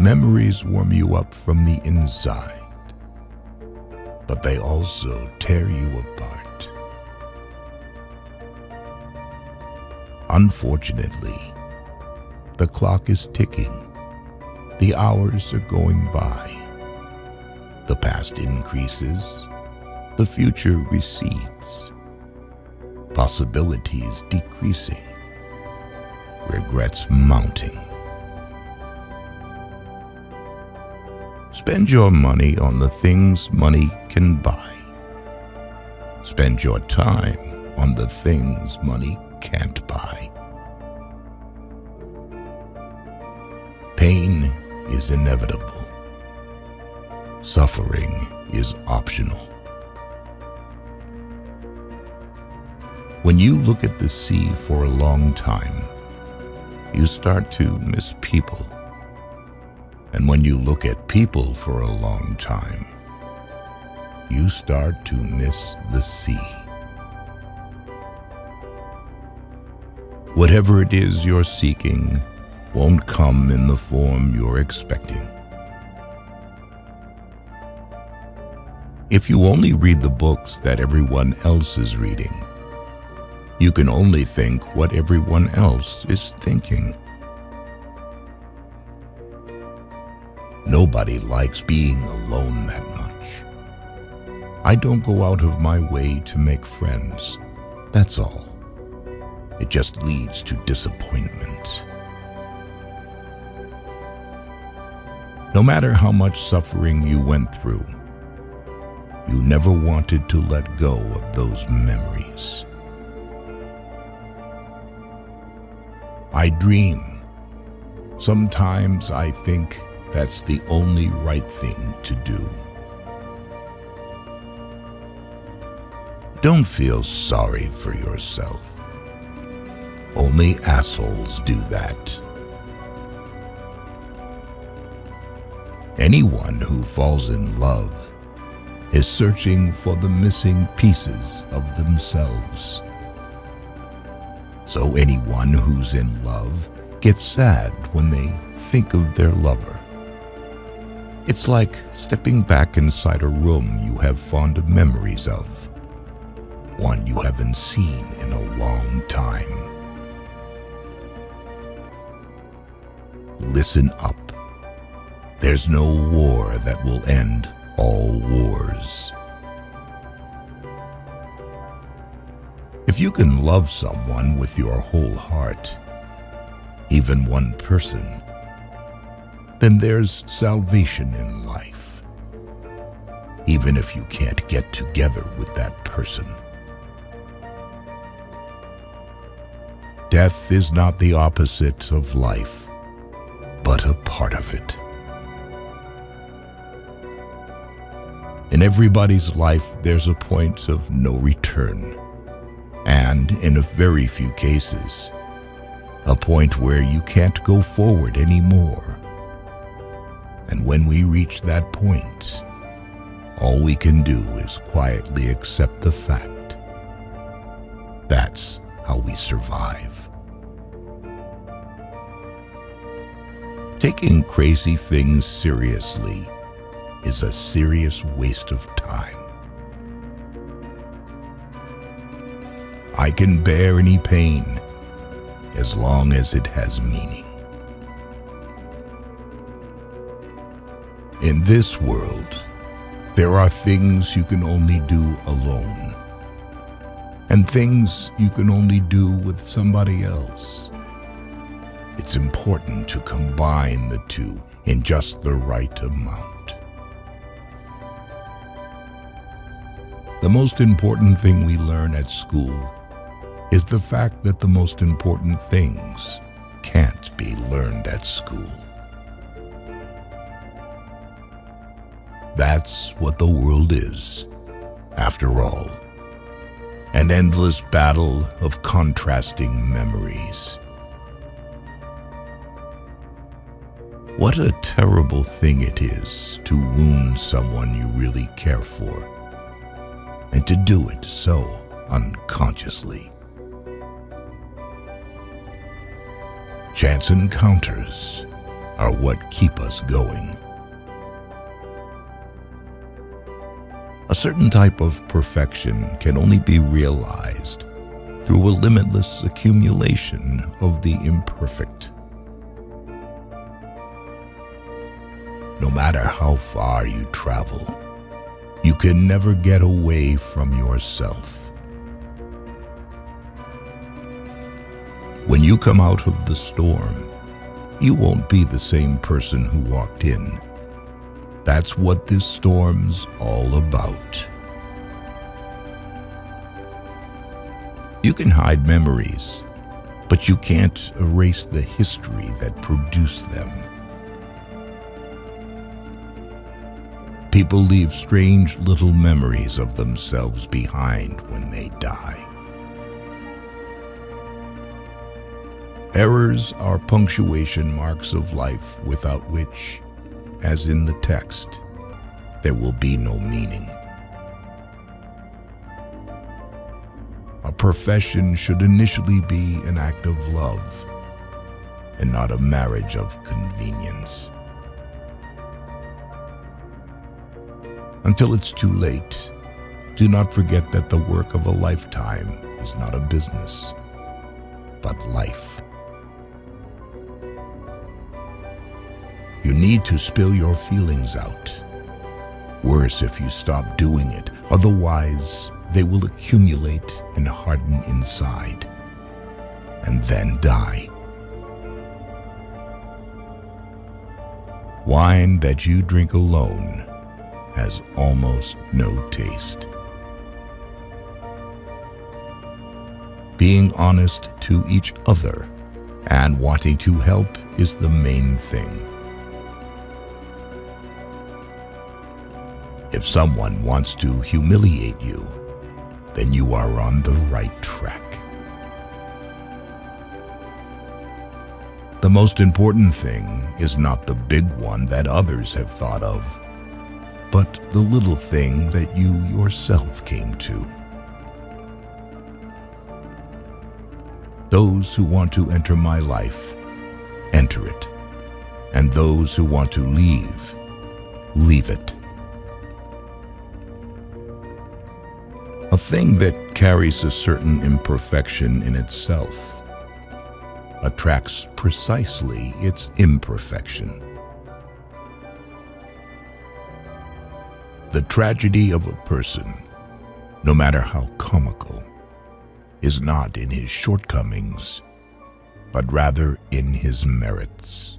Memories warm you up from the inside, but they also tear you apart. Unfortunately, the clock is ticking. The hours are going by. The past increases. The future recedes. Possibilities decreasing. Regrets mounting. Spend your money on the things money can buy. Spend your time on the things money can't buy. Pain is inevitable. Suffering is optional. When you look at the sea for a long time, you start to miss people. And when you look at people for a long time, you start to miss the sea. Whatever it is you're seeking won't come in the form you're expecting. If you only read the books that everyone else is reading, you can only think what everyone else is thinking. Nobody likes being alone that much. I don't go out of my way to make friends, that's all. It just leads to disappointment. No matter how much suffering you went through, you never wanted to let go of those memories. I dream. Sometimes I think that's the only right thing to do. Don't feel sorry for yourself. Only assholes do that. Anyone who falls in love is searching for the missing pieces of themselves. So anyone who's in love gets sad when they think of their lover. It's like stepping back inside a room you have fond memories of, one you haven't seen in a long time. Listen up. There's no war that will end all wars. If you can love someone with your whole heart, even one person, then there's salvation in life, even if you can't get together with that person. Death is not the opposite of life, but a part of it. In everybody's life, there's a point of no return, and in a very few cases, a point where you can't go forward anymore. And when we reach that point, all we can do is quietly accept the fact. That's how we survive. Taking crazy things seriously is a serious waste of time. I can bear any pain as long as it has meaning. In this world, there are things you can only do alone, and things you can only do with somebody else. It's important to combine the two in just the right amount. The most important thing we learn at school is the fact that the most important things can't be learned at school. That's what the world is, after all, an endless battle of contrasting memories. What a terrible thing it is to wound someone you really care for, and to do it so unconsciously. Chance encounters are what keep us going. A certain type of perfection can only be realized through a limitless accumulation of the imperfect. No matter how far you travel, you can never get away from yourself. When you come out of the storm, you won't be the same person who walked in. That's what this storm's all about. You can hide memories, but you can't erase the history that produced them. People leave strange little memories of themselves behind when they die. Errors are punctuation marks of life without which, as in the text, there will be no meaning. A profession should initially be an act of love and not a marriage of convenience. Until it's too late, do not forget that the work of a lifetime is not a business, but life. You need to spill your feelings out. Worse if you stop doing it, otherwise they will accumulate and harden inside, and then die. Wine that you drink alone has almost no taste. Being honest to each other and wanting to help is the main thing. If someone wants to humiliate you, then you are on the right track. The most important thing is not the big one that others have thought of, but the little thing that you yourself came to. Those who want to enter my life, enter it, and those who want to leave, leave it. A thing that carries a certain imperfection in itself attracts precisely its imperfection. The tragedy of a person, no matter how comical, is not in his shortcomings, but rather in his merits.